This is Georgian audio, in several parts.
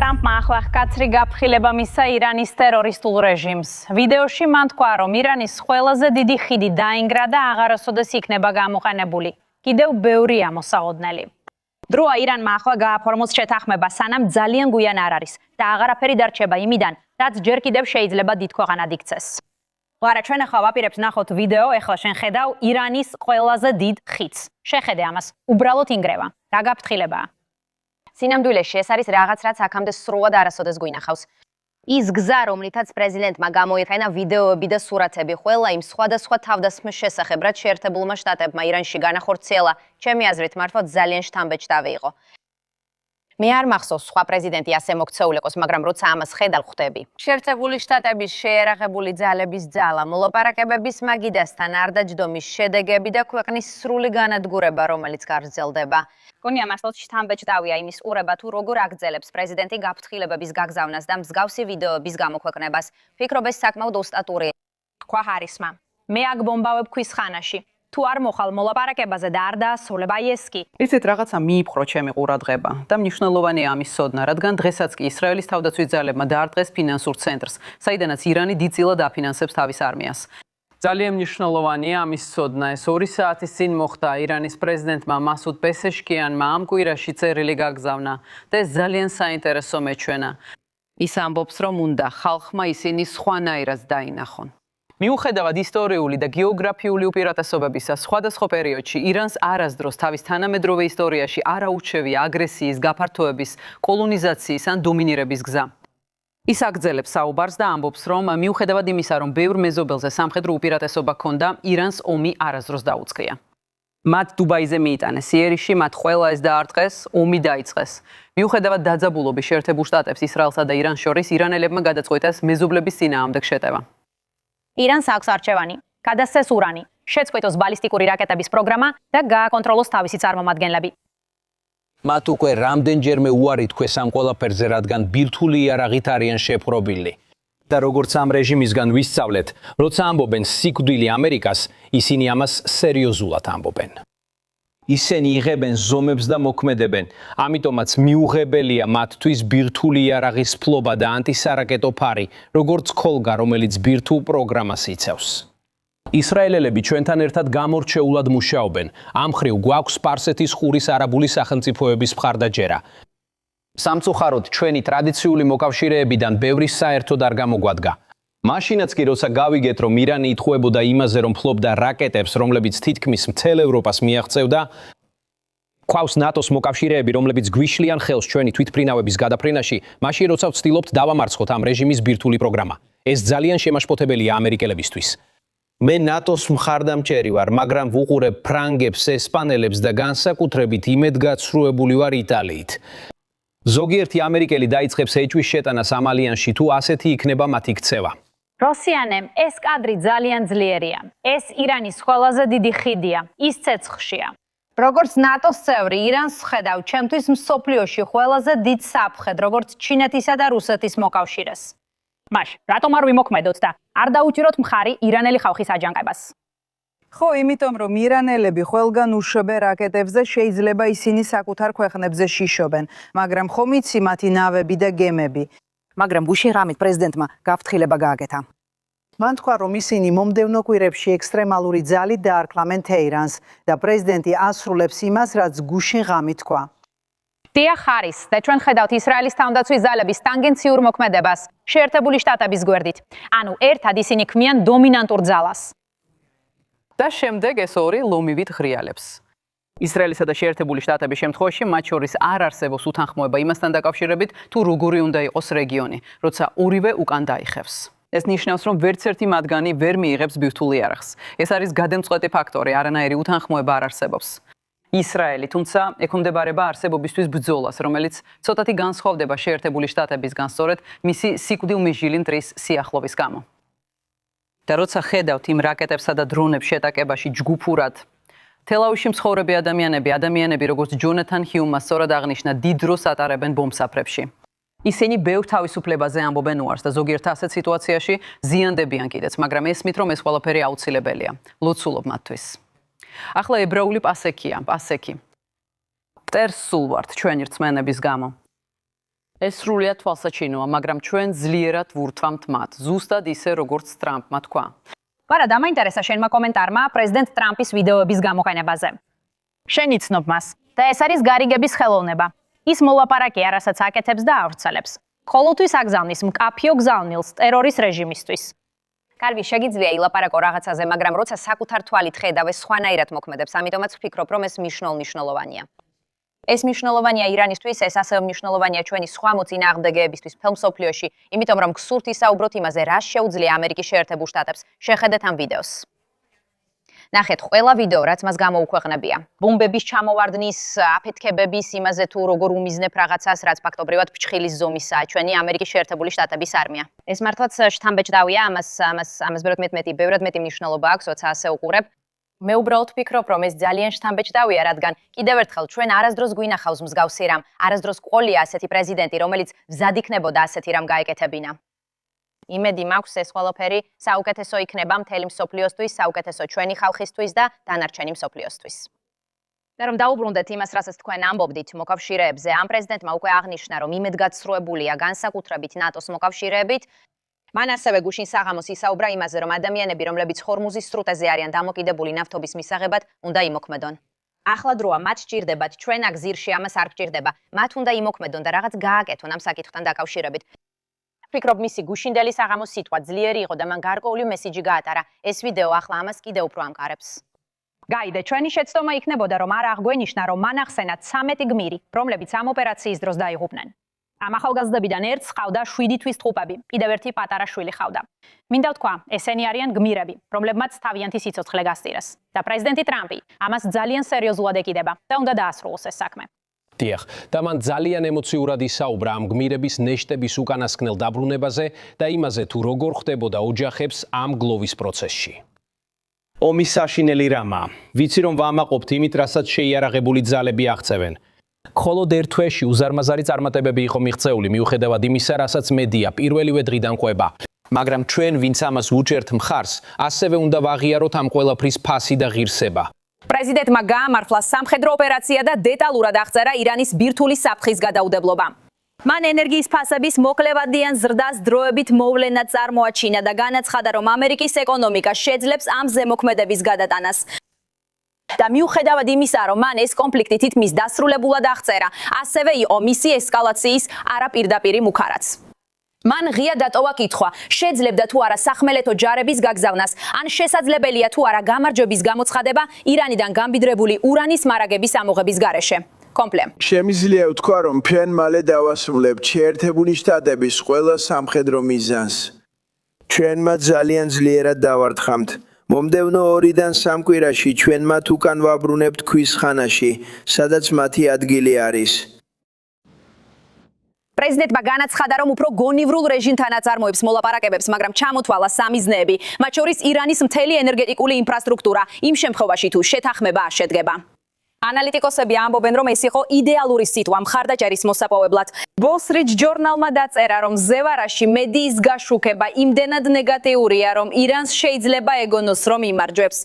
ტრამპმა ახლა კაცრი გაფრთხილება მისცა ირანის ტერორისტულ რეჟიმს. ვიდეოში მან თქვა, რომ ირანის ყველაზე დიდი ხიდი დაინგრა და აღარასოდეს იქნება გამოყენებული. კიდევ ბევრია მოსაოდნელი. დროა ირანმა ახლა გააფორმოს შეთანხმება, სანამ ძალიან გვიან არ არის და აღარაფერი დარჩება იმიდან, რაც ჯერ კიდევ შეიძლება დიდ ქვეყანად იქცეს. ლარა, ჩვენ ახლა ვაპირებთ ნახოთ ვიდეო, ეხლა შენ ხედავ ირანის ყველაზე დიდ ხიდს. შეხედე ამას, უბრალოდ ინგრევა. რა გაფრთხილებაა? სინამდვილეში ეს არის რაღაც, რაც აქამდე სრულად არასოდეს გვინახავს. ის გზა, რომლითაც პრეზიდენტმა გამოიყენა ვიდეოები და სურათები, ყველა იმ სხვადასხვა თავდასხმის შესახებ, რაც შეერთებულმა შტატებმა ირანში განახორციელა, ჩემი აზრით, მართლაც ძალიან შთამბეჭდავი იყო. მე არ მახსოვს სხვა პრეზიდენტი ასე მოქცეულიყოს, მაგრამ როცა ამას ხედავ ხვდები. შეერთებული შტატების შეერაღებული ძალების ძალა, მოლაპარაკებების მაგიდასთან არ დაჯდომის შედეგები და ქვეყნის სრული განადგურება, რომელიც გაგრძელდება. გონია მართლაც შთამბეჭდავია იმის ყურება თუ როგორ აგრძელებს პრეზიდენტი გაფრთხილებების გაგზავნას და მსგავსი ვიდეოების გამოქვეყნებას. ფიქრობ ეს საკმაოდ ოსტატურია. თქვა ჰარისმა. მე აქ ბომბავებ ქვის ხანაში. თუ არ მოხალ მოლაპარაკებაზე და არ დაასრულებ აი ეს კი. იცით რაღაცა მიიპყრო ჩემი ყურადღება და მნიშვნელოვანია ამის სოდნა, რადგან დღესაც კი ისრაელის თავდაცვის ძალებმა დაარტყეს ფინანსურ ცენტრს, საიდანაც ირანი დიდწილად აფინანსებს თავის არმიას. ძალიან მნიშვნელოვანია ამის სოდნა. ეს 2 საათის წინ მოხდა ირანის პრეზიდენტმა მასუდ პესეშკიანმა ამ კვირაში წერილი გაგზავნა და ეს ძალიან საინტერესო მეჩვენა. ის ამბობს, რომ უნდა ხალხმა ისინი სხვანაირად დაინახონ. მიუხედავად ისტორიული და გეოგრაფიული უპირატესობებისა, სხვადასხვა პერიოდში ირანს არასდროს თავის თანამედროვე ისტორიაში არ აუჩევია აგრესიის, გაფართოების, კოლონიზაციის ან დომინირების გზა. ის აგრძელებს საუბარს და ამბობს, რომ მიუხედავად იმისა, რომ ბევრ მეზობელზე სამხედრო უპირატესობა ჰქონდა, ირანს ომი არასდროს დაუწყია. მათ დუბაიზე მიიტანეს იერიში, მათ ყველა ეს დაარტყეს, ომი დაიწყეს. მიუხედავად დაძაბულობის შეერთებულ შტატებს ისრაელსა და ირანს შორის, ირანელებმა გადაწყვიტეს მეზობლების წინააღმდეგ შეტევა. ირანს აქვს არჩევანი, გადასცეს ურანი, შეწყვიტოს ბალისტიკური რაკეტების პროგრამა და გააკონტროლოს თავისი წარმომადგენლები. მათ უკვე რამდენჯერმე უარი თქვეს ამ ყველაფერზე, რადგან ბირთვული იარაღით არიან შეპყრობილი. და როგორც ამ რეჟიმისგან ვისწავლეთ, როცა ამბობენ სიკვდილი ამერიკას, ისინი ამას სერიოზულად ამბობენ. ისინი იღებენ ზომებს და მოქმედებენ, ამიტომაც მიუღებელია მათთვის ბირთვული იარაღის ფლობა და ანტისარაკეტო ფარი, როგორც ქოლგა, რომელიც ბირთვულ პროგრამას იცავს. ისრაელელები ჩვენთან ერთად გამორჩეულად მუშაობენ. ამ მხრივ გვაქვს სპარსეთის ყურის არაბული სახელმწიფოების მხარდაჭერა. სამწუხაროდ ჩვენი ტრადიციული მოკავშირეებიდან ბევრი საერთოდ არ გამოგვადგა. მაშინაც კი როცა გავიგეთ, რომ ირანი ითხოვებოდა იმაზე, რომ ფლობდა რაკეტებს, რომლებიც თითქმის მთელ ევროპას მიაღწევდა, გვყავს ნატოს მოკავშირეები, რომლებიც გვიშლიან ხელს ჩვენი თვითმფრინავების გადაფრენაში, მაშინ როცა ვცდილობთ დავამარცხოთ ამ რეჟიმის ბირთვული პროგრამა. ეს ძალიან შემაშფოთებელია ამერიკელებისთვის. მე ნატოს მხარდამჭერი ვარ, მაგრამ ვუყურებ ფრანგებს, ესპანელებს და განსაკუთრებით იმედგაცრუებული ვარ იტალიით. ზოგიერთი ამერიკელი დაიწყებს ეჭვის შეტანას ამ ალიანსში, თუ ასეთი იქნება მათი ქცევა. როსიანემ, ეს კადრი ძალიან ძლიერია. ეს ირანის ყველაზე დიდი ხიდია, ის ცეცხლშია. როგორც ნატოს წევრი, ირანს ხედავ ჩემთვის მსოფლიოში ყველაზე დიდ საფრთხედ, როგორც ჩინეთისა და რუსეთის მოკავშირეს. მაშ, რატომ არ ვიმოქმედოთ და არ დაუჭიროთ მხარი ირანელი ხალხის აჯანყებას? ხო, იმიტომ რომ ირანელები ყველგან უშვებენ რაკეტებზე, შეიძლება ისინი საკუთარ ქვეყნებზე შიშობენ, მაგრამ ხომ იცი მათი ნავები და გემები. მაგრამ ბუში რამით პრეზიდენტმა გაფრთხილება გააკეთა. მან თქვა, რომ ისინი მომდევნო კვირებში ექსტრემალური ძალით დაარქმევენ თეირანს და პრეზიდენტი ასრულებს იმას, რაც გუშინ ღამით თქვა. დიახ, არის და ჩვენ ხედავთ ისრაელის თავდაცვის ძალების ტანგენციურ მოქმედებას შეერთებული შტატების გვერდით. ანუ ერთად ისინი ქმნიან დომინანტურ ძალას. და შემდეგ ეს ორი ლომივით ღრიალებს. ისრაელისა და შეერთებული შტატების შემთხვევაში მათ შორის არ არსებობს უთანხმოება იმასთან დაკავშირებით, თუ როგორი უნდა იყოს რეგიონი, როცა ორივე უკან დაიხევს. ეს ნიშნავს, რომ ვერც ერთი მათგანი ვერ მიიღებს ბირთვულ იარაღს. ეს არის გადამწყვეტი ფაქტორი, არანაირი უთანხმოება არ არსებობს. ისრაელი, თუმცა, ექვემდებარება არსებობისთვის ბრძოლას, რომელიც ცოტათი განსხვავდება შეერთებული შტატებისგან სწორედ მისი სიკვდილმიჟილი მტრის სიახლოვის გამო. და როცა ხედავთ იმ რაკეტებსა და დრონებს შეტაკებაში ჯგუფურად, თელავივში მცხოვრები ადამიანები, როგორც ჯონათან ჰიუმმა სწორად აღნიშნა, დიდ დროს ატარებენ ბომბსაფრებში. ისინი ბევრ თავისუფლებაზე ამბობენ უარს და ზოგიერთ ასეთ სიტუაციაში ზიანდებიან კიდეც, მაგრამ ესმით, რომ ეს ყველაფერი აუცილებელია. ლოცულობ მათთვის. ახლა ებრაული პასექია, პასექი. მტერს სულ ვართ ჩვენი რწმენების გამო. ეს სრულიად თვალსაჩინოა, მაგრამ ჩვენ ძლიერად ვურთვამთ მათ, ზუსტად ისე როგორც ტრამპმა თქვა. ვარა დამაინტერესა შენმა კომენტარმა პრეზიდენტ ტრამპის ვიდეოების გამოყენებაზე. შენ იცნობ მას და ეს არის გარიგების ხელოვნება. ის მოლაპარაკეა, რასაც აკეთებს და ავრცელებს. ხოლოთვის აგზავნის მკაფიო გზავნილს ტერორის რეჟიმისთვის. კარგი, შეგიძლია ილაპარაკო რაღაცაზე, მაგრამ როცა საკუთარ თვალით ხედავ, ეს სხვანაირად მოქმედებს, ამიტომაც ვფიქრობ, რომ ეს მნიშვნელოვანია. ეს მნიშვნელოვანია ირანისთვის, ეს ასევე მნიშვნელოვანია ჩვენი სხვა მოწინააღმდეგეებისთვის მთელ მსოფლიოში, იმიტომ რომ გსურთ ისაუბროთ იმაზე, რა შეუძლია ამერიკის შეერთებულ შტატებს. შეხედეთ ამ ვიდეოს. ნახეთ, ყველა ვიდეო, რაც მას გამოუქვეყნებია. ბომბების ჩამოვარდნის, აფეთქებების იმაზე თუ როგორ უმიზნებ რაღაცას, რაც ფაქტობრივად ფჩხილის ზომისაა, ჩვენი ამერიკის შეერთებული შტატების არმია. ეს მართლაც შთამბეჭდავია, ამას ბევრად მეტი მნიშვნელობა აქვს, როცა ასე უყურებ. მე უბრალოდ ვფიქრობ, რომ ეს ძალიან შთამბეჭდავია, რადგან კიდევ ერთხელ ჩვენ არასდროს გვინახავს მსგავსი რამ, არასდროს ყოლია ასეთი პრეზიდენტი, რომელიც მზად იქნებოდა ასეთი რამ გაეკეთებინა. იმედი მაქვს, ეს ყველაფერი საუკეთესო იქნება მთელი მსოფლიოსთვის, საუკეთესო ჩვენი ხალხისთვის და დანარჩენი მსოფლიოსთვის. და რომ დაუბრუნდეთ იმას, რასაც თქვენ ამბობდით მოკავშირეებზე, ამ პრეზიდენტმა უკვე აღნიშნა, რომ იმედგაცრუებულია განსაკუთრებით ნატოს მოკავშირეებით. მან ასევე გუშინ საღამოს ისაუბრა იმაზე, რომ ადამიანები, რომლებიც ჰორმუზის სრუტეზე არიან დამოკიდებული ნავთობის მისაღებად, უნდა იმოქმედონ. ახლა დროა, მათ სჭირდებათ, ჩვენ აქ ზირში ამას არ გჭირდება. მათ უნდა იმოქმედონ და რაღაც გააკეთონ ამ საკითხთან დაკავშირებით. ვფიქრობ, მისი გუშინდელი საღამოს სიტყვა ძლიერი იყო და მან გარკვეული მესიჯი გაატარა. ეს ვიდეო ახლა ამას კიდევ უფრო ამყარებს. გაიდე, ჩვენი შეცდომა იქნებოდა, რომ არ აღგვენიშნა, რომ მან ახსენა 13 გმირი, რომლებიც ამ ოპერაციის დროს დაიღუპნენ. ამ ახალგაზრდებიდან ერთს ჰყავდა 7 თვის ტყუპები, კიდევ ერთი პატარა შვილი ჰყავდა. მინდა ვთქვა, ესენი არიან გმირები, რომლებმაც თავიანთი სიცოცხლე გასწირეს. და პრეზიდენტი ტრამპი ამას ძალიან სერიოზულად ეკიდება და უნდა დაასრულოს ეს საქმე. დიახ, და მან ძალიან ემოციურად ისაუბრა ამ გმირების ნეშტების უკანასკნელ დაბრუნებაზე და იმაზე, თუ როგორ ხდებოდა ოჯახებს ამ გლოვის პროცესში. ომის საშინელი რამაა. ვიცი, რომ ვამაყობთ იმით, რასაც შეიარაღებული ძალები აღწევენ. მხოლოდ ერთ თვეში უზარმაზარი წარმატებები იყო მიღწეული, მიუხედავად იმისა, რასაც მედია პირველივე დღიდან ყვება. მაგრამ ჩვენ, ვინც ამას ვუჭერთ მხარს, ასევე უნდა ვაღიაროთ ამ ყველაფრის ფასი და ღირსება. პრეზიდენტმა გაამართლა სამხედრო ოპერაცია და დეტალურად აღწერა ირანის ბირთვული საფრთხის გადაუდებლობა. მან ენერგიის ფასების მოკლევადიან ზრდას დროებით მოვლენა წარმოაჩინა და განაცხადა, რომ ამერიკის ეკონომიკა შეძლებს ამ ზემოქმედების გადატანას. და მიუხედავად იმისა, რომ მან ეს კონფლიქტი თითქმის დასრულებულად აღწერა, ასევე იყო მისი ესკალაციის არაპირდაპირი მუქარაც. მან ღია დატოვა კითხვა, შეძლებდა თუ არა სახმელეთო ჯარების გაგზავნას, ან შესაძლებელია თუ არა გამარჯვების გამოცხადება ირანიდან გამბიდრებული ურანის მარაგების ამოღების გარეშე. კომპლე. შემიძლია ვთქვა, რომ ჩვენ მალე დავასრულებთ შეერთებული შტატების ყველა სამხედრო მიზანს. ჩვენ მათ ძალიან ძლიერად დავართხამთ. მომდევნო 2-დან 3 კვირაში ჩვენ მათ უკან ვაბრუნებთ ქვის ხანაში, სადაც მათი ადგილი არის. პრეზიდენტმა განაცხადა, რომ უფრო გონივრულ რეჟიმთან აწარმოებს მოლაპარაკებებს, მაგრამ ჩამოთვალა სამიზნეები, მათ შორის ირანის მთელი ენერგეტიკული ინფრასტრუქტურა, იმ შემთხვევაში თუ შეთანხმება არ შედგება. ანალიტიკოსები ამბობენ, რომ ეს იყო იდეალური სიტყვა მხარდაჭერის მოსაპოვებლად. Wall Street Journal-მა დაწერა, რომ ზევარაში მედიის გაშუქება იმდენად ნეგატიურია, რომ ირანს შეიძლება ეგონოს, რომ იმარჯვებს.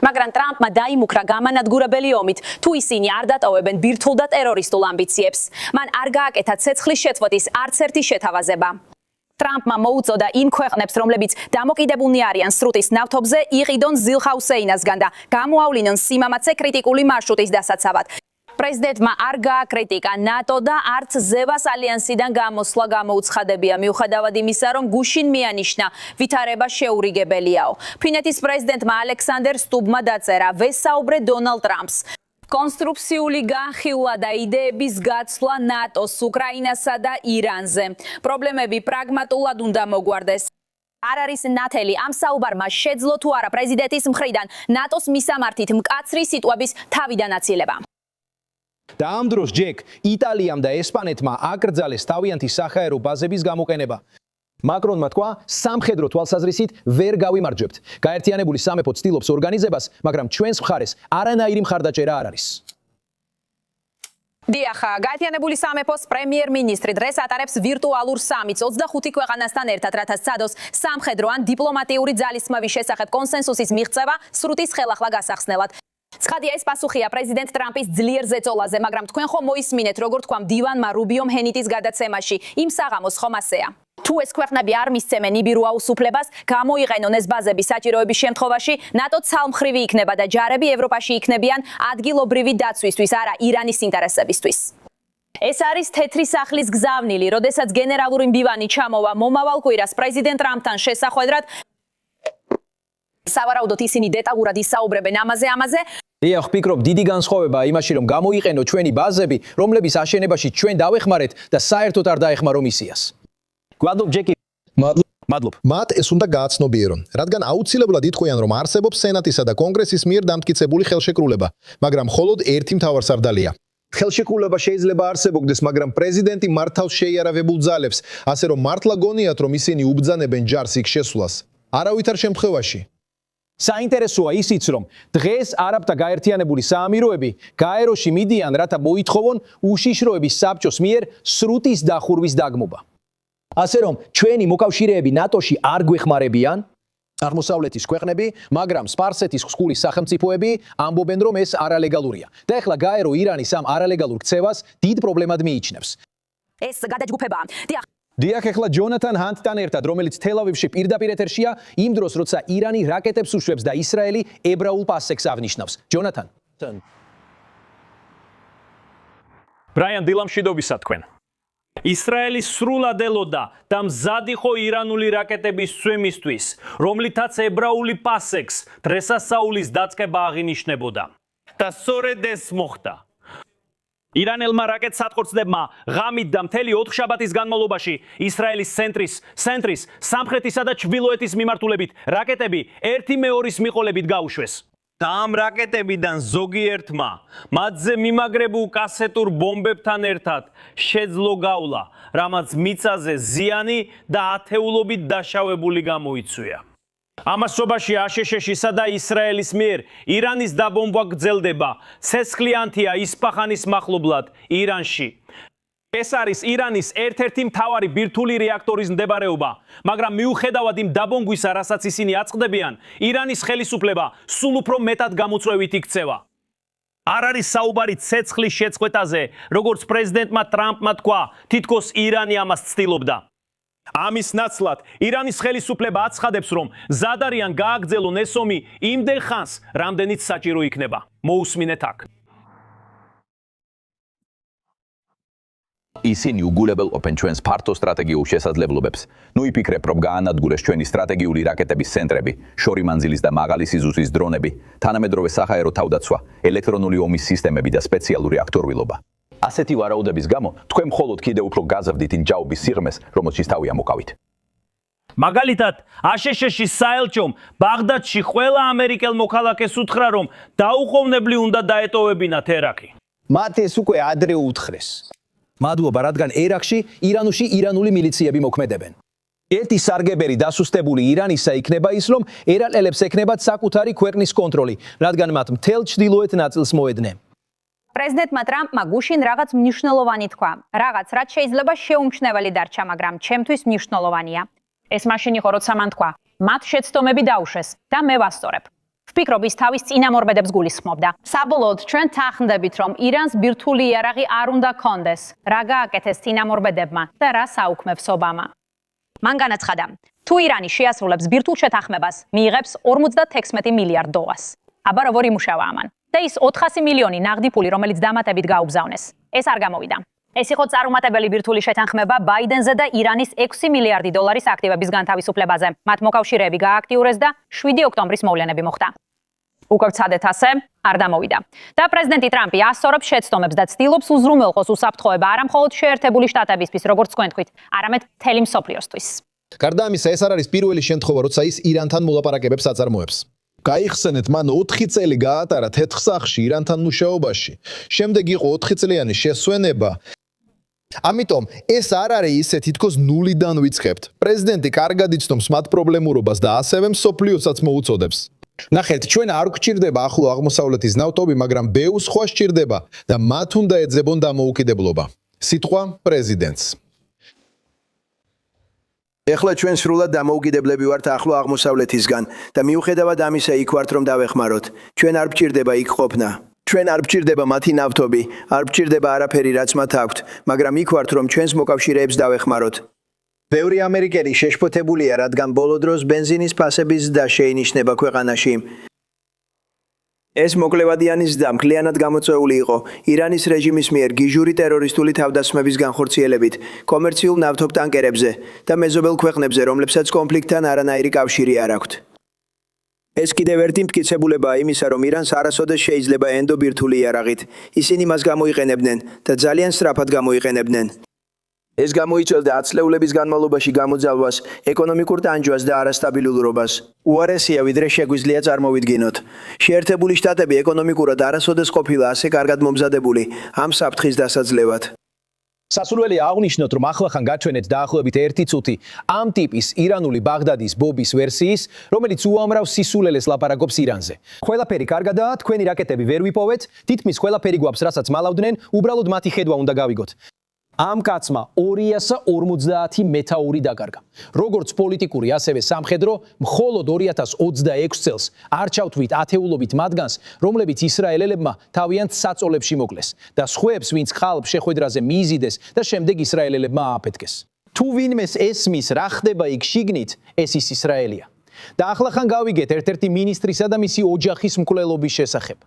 მაგრამ ტრამპმა დაიმუქრა გამანადგურებელი ომით, თუ ისინი არ დატოვებენ ბირთვულ და ტერორისტულ ამბიციებს. მან არ გააკეთა ცეცხლის შეწყვეტის არც ერთი შეთავაზება. ტრამპმა მოუწოდა იმ ქვეყნებს, რომლებიც დამოკიდებულნი არიან სრუტის ნავთობზე, იყიდონ ზილხაუსეინასგან და გამოავლინონ სიმამაცე კრიტიკული მარშრუტის დასაცავად. პრეზიდენტმა არ გააკრიტიკა ნატო და არც ზევას ალიანსიდან გამოსვლა გამოუცხადებია, მიუხედავად იმისა, რომ გუშინ მიანიშნა, ვითარება შეურიგებელიაო. ფინეთის პრეზიდენტმა ალექსანდერ სტუბმა დაწერა, ვესაუბრე დონალდ ტრამპს. კონსტრუქციული განხილვა და იდეების გაცვლა ნატოს, უკრაინასა და ირანზე. პრობლემები პრაგმატულად უნდა მოგვარდეს. არ არის ნათელი ამ საუბარმა შეძლო თუ არა პრეზიდენტის მხრიდან ნატოს მისამართით მკაცრი სიტყვების თავიდან აცილება. და ამ დროს ჯეკ იტალიამ და ესპანეთმა აკრძალეს თავიანთი საჰაერო ბაზების გამოყენება. მაკრონმა თქვა, სამხედრო თვალსაზრისით ვერ გავიმარჯვებთ. გაერთიანებული სამეფო ცდილობს ორგანიზებას, მაგრამ ჩვენს მხარეს არანაირი მხარდაჭერა არ არის. დიახ, გაერთიანებული სამეფოს პრემიერ-მინისტრი დღეს ატარებს ვირტუალურ სამიტს 25 ქვეყანასთან ერთად, რათა სცადოს სამხედრო ან დიპლომატიური ძალისხმევის შესახებ კონსენსუსის მიღწევა სრუტის ხელახლა გასახსნელად. ცხადია ეს პასუხია პრეზიდენტ ტრამპის ძლიერ ზეწოლაზე, მაგრამ თქვენ ხომ მოისმინეთ, როგორ თქვა მდივანმა რუბიომ ჰენიტის გადაცემაში, იმ საღამოს ხომ ასეა. თუ ეს ქვეყნები არ მისცემენ იბირუ აუსუფლებას, გამოიყენონ ეს ბაზები საჭიროების შემთხვევაში, ნატო ცალმხრივი იქნება და ჯარები ევროპაში იქნებიან ადგილობრივი დაცვისთვის, არა ირანის ინტერესებისთვის. ეს არის თეთრი სახლის გზავნილი, როდესაც გენერალური მდივანი ჩამოვა მომავალ კვირას პრეზიდენტ ტრამპთან შესახვედრად. სავარაუდოდ ისინი დეტალურად ისაუბრებენ ამაზე. დიახ, ვფიქრობ, დიდი განსხვავება იმაში, რომ გამოიყენო ჩვენი ბაზები, რომლების აშენებაში ჩვენ დავეხმარეთ და საერთოდ არ დაეხმარო მისიას. გვადლობ ჯეკი. მადლობ. მათ ეს უნდა გააცნობიერონ, რადგან აუცილებლად იტყვიან, რომ არსებობს სენატისა და კონგრესის მიერ დამტკიცებული ხელშეკრულება, მაგრამ მხოლოდ ერთი მთავარსარდალია. ხელშეკრულება შეიძლება არსებობდეს, მაგრამ პრეზიდენტი მართავს შეიარავებულ ძალებს, ასე რომ მართლა გონიათ, რომ ისინი უბრძანებენ ჯარს იქ შესვლას. არავითარ შემთხვევაში. საინტერესოა ისიც, რომ დღეს არაბთა გაერთიანებული საამიროები გაეროში მიდიან, რათა მოითხოვონ უშიშროების საბჭოს მიერ სრუტის დახურვის დაგმობა. ასე რომ ჩვენი მოკავშირეები ნატოში არ გვეხმარებიან აღმოსავლეთის ქვეყნები, მაგრამ სპარსეთის ხსკულის სახელმწიფოები ამბობენ, რომ ეს არალეგალურია. და ეხლა გაერო ირანის ამ არალეგალურ ქცევას დიდ პრობლემად მიიჩნევს. ეს გადაჯგუფებაა. დიახ, ეხლა ჯონათან ჰანტთან ერთად, რომელიც თელ-ავივში პირდაპირ ეთერშია, იმ დროს, როცა ირანი რაკეტებს უშვებს და ისრაელი ებრაულ პასექს აღნიშნავს. ჯონათან. ბრაიან, დილამშვიდობისა თქვენ. ისრაელი სრულად ელოდა და მზად იყო ირანული რაკეტების სვემისთვის, რომლითაც ებრაული პასექს დღესასწაულის დაწყება აღინიშნებოდა. და სწორედ ეს მოხდა. ირანელმა რაკეტ სატყორცდებმა ღამით და მთელი 4 შაბათის განმავლობაში ისრაელის ცენტრის, სამხრეთისა და ჩრდილოეთის მიმართულებით რაკეტები ერთი მეორის მიყოლებით გაუშვეს. და ამ რაკეტებიდან ზოგიერთმა მათზე მიმაგრებულ კასეტურ ბომბებთან ერთად შეძლო გავლა, რამაც მიწაზე ზიანი და ათეულობით დაშავებული გამოიწვია. ამასობაში აშშ-სა და ისრაელის მიერ ირანის დაბომბვა გრძელდება ცეცხლიანთია ისპაჰანის მახლობლად ირანში. ეს არის ირანის ერთ-ერთი მთავარი ბირთვული რეაქტორის მდებარეობა, მაგრამ მიუხედავად იმ დაბომბვისა, რასაც ისინი აწყდებიან, ირანის ხელისუფლება სულ უფრო მეტად გამოწვევით იქცევა. არ არის საუბარი ცეცხლის შეწყვეტაზე, როგორც პრეზიდენტმა ტრამპმა თქვა, თითქოს ირანი ამას ცდილობდა. ამის ნაცვლად ირანის ხელისუფლება აცხადებს, რომ მზად არიან გააგრძელონ ეს ომი იმდენ ხანს, რამდენიც საჭირო იქნება. მოусმინეთ აქ. ისინი უგულებელყოფენ ჩვენს ფართო სტრატეგიულ შესაძლებლობებს. ნუ იფიქრებ, რომ გაანადგურეს ჩვენი სტრატეგიული რაკეტების ცენტრები, შორი მანძილის და მაღალი სიზუსის დრონები, თანამედროვე საჰაერო თავდაცვა, ელექტრონული ომის სისტემები და სპეციალური აქტორვილობა. ასეთი ვარაუდების გამო თქვენ მხოლოდ კიდევ უფრო გაზრდით იმ ჯაობის სიღრმეს, რომელშიც თავი ამოყავით. მაგალითად, აშშ-ში საელჩომ ბაღდადში ყველა ამერიკელ მოქალაქეს უთხრა, რომ დაუყოვნებლი უნდა დაეტოვებინათ ერაყი. მათ ეს უკვე ადრე უთხრეს. მადლობა, რადგან ერაყში ირანუში ირანული მილიციები მოქმედებენ. ერთი სარგებერი დასუსტებული ირანისა იქნება ის, რომ ერაყელებს ექნებათ საკუთარი ქვეყნის კონტროლი, რადგან მათ მთელ ჩრდილოეთ ნაწილს მოედნე. პრეზიდენტმა ტრამპმა გუშინ რაღაც მნიშვნელოვანი თქვა. რაღაც, რაც შეიძლება შეუმჩნეველი დარჩა, მაგრამ ჩემთვის მნიშვნელოვანია. ეს მაშინ იყო, როცა მან თქვა, მათ შეცდომები დაუშვეს და მე ვასწორებ. ვფიქრობ, ის თავის წინამორბედებს გულისხმობდა. საბოლოოდ ჩვენ თანხმდებით, რომ ირანს ბირთვული იარაღი არ უნდა კონდეს. რა გააკეთეს წინამორბედებმა და რა საუქმევს ობამა. მან განაცხადა, თუ ირანი შეასრულებს ბირთვულ შეთანხმებას, მიიღებს 56 მილიარდ დოლარს. აბა როგორ იმუშავა ამან? და ის 400 მილიონი ნაღდი ფული, რომელიც დამატებით გაუგზავნეს. ეს არ გამოვიდა. ეს იყო წარუმატებელი ბირთვული შეთანხმება ბაიდენზე და ირანის 6 მილიარდი დოლარის აქტივების განთავისუფლებაზე. მათ მოკავშირეები გააქტიურეს და 7 ოქტომბრის მოვლენები მოხდა. უკვე ვცადეთ ასე, არ დამოვიდა. და პრეზიდენტი ტრამპი ასწორებს შეცდომებს და ცდილობს უზრუნველყოს უსაფრთხოება არა მხოლოდ შეერთებული შტატებისთვის, როგორც თქვენ თქვით, არამედ მთელი მსოფლიოსთვის. გარდა ამისა, ეს არ არის პირველი შემთხვევა, როცა ის ირანთან მოლაპარაკებებს აწარმოებს. გაიხსენეთ, მან 4 წელი გაატარა თეთრ სახლში ირანთან მუშაობაში. შემდეგ იყო 4 წლიანი შესვენება. ამიტომ ეს არ არის ისე თითქოს ნულიდან ვიწყებთ. პრეზიდენტი კარგად იცნობს მათ პრობლემურობას და ასევე მსოფლიოსაც მოუწოდებს. ნახეთ, ჩვენ არ გვჭირდება ახლო აღმოსავლეთის ნავთობი, მაგრამ ბევრ სხვა სჭირდება და მათ უნდა ეძებონ დამოუკიდებლობა. სიტყვა პრეზიდენტს. ეხლა ჩვენ სრულად დამოუკიდებლები ვართ ახლო აღმოსავლეთისგან და მიუხედავად ამისა იქ ვართ რომ დავეხმაროთ. ჩვენ არ გვჭირდება იქ ყოფნა. ჩვენ არ გვჭირდება მათი ნავთობი, არ გვჭირდება არაფერი რაც მათ აქვთ, მაგრამ იქ ვართ რომ ჩვენს მოკავშირეებს დავეხმაროთ. ბევრი ამერიკელი შეშფოთებულია, რადგან ბოლო დროს ბენზინის ფასების ზრდა შეინიშნება ქვეყანაში. ეს მოკლევადიანი ზრდა მთლიანად გამოწვეული იყო ირანის რეჟიმის მიერ გიჟური ტერორისტული თავდასხმების განხორციელებით კომერციულ ნავთობტანკერებზე და მეზობელ ქვეყნებზე, რომლებსაც კონფლიქტთან არანაირი კავშირი არ აქვთ. ეს კიდევ ერთი მტკიცებულებაა იმისა, რომ ირანს არასოდეს შეიძლება ენდობირთული იარაღით. ისინი მას გამოიყენებდნენ და ძალიან სწრაფად გამოიყენებდნენ. ეს გამოიწვევდა ათწლეულების განმავლობაში გამოძალვას, ეკონომიკურ ტანჯვას და არასტაბილურობას. უარესია, ვიდრე შეგვიძლია წარმოვიდგინოთ. შეერთებული შტატები ეკონომიკურად არასოდეს ყოფილა ასე კარგად მომზადებული ამ საფრთხის დასაძლევად. სასურველია აღნიშნოთ, რომ ახლახან გაჩვენეთ დაახლოებით 1 წუთი ამ ტიპის ირანული ბაღდადის ბობის ვერსიის, რომელიც უამრავ სისულელეს ლაპარაკობს ირანზე. ყველაფერი კარგადაა, თქვენი რაკეტები ვერ ვიპოვეთ, თითქმის ყველაფერი გვაქვს, რასაც მალავდნენ, უბრალოდ მათი ხედვა უნდა გავიგოთ. ამ კაცმა 250 მეთაური დაკარგა. როგორც პოლიტიკური, ასევე სამხედრო, მხოლოდ 2026 წელს არჩავთვით ათეულობით მათგანს, რომლებიც ისრაელელებმა თავიანთ საწოლებში მოკლეს და სხვებს, ვინც ხალხ შეხვედრაზე მიიზიდეს და შემდეგ ისრაელელებმა ააფეთქეს. თუ ვინმეს ესმის, რა ხდება იქ შიგნით, ეს ის ისრაელია. და ახლახან გავიგეთ ერთ-ერთი მინისტრისა და მისი ოჯახის მკვლელობის შესახებ.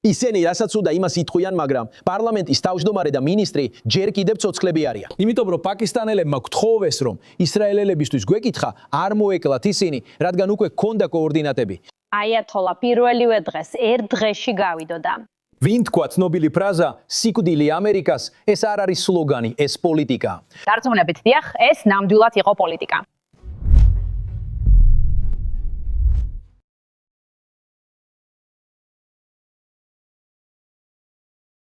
ისინი რასაც უნდა იმას იტყვიან, მაგრამ პარლამენტის თავმჯდომარე და მინისტრი ჯერ კიდევ ცოცხლები არიან. იმიტომ რომ პაკისტანელებმა გთხოვეს, რომ ისრაელელებისთვის გვეკითხა, არ მოეკლათ ისინი, რადგან უკვე ჰქონდა კოორდინატები. აიათოლა პირველივე დღეს ერთ დღეში გავიდოდა. ვინ თქვა ცნობილი ფრაზა სიკვდილი ამერიკას, ეს არ არის სლოგანი, ეს პოლიტიკაა. დარწმუნებით, დიახ, ეს ნამდვილად იყო პოლიტიკა.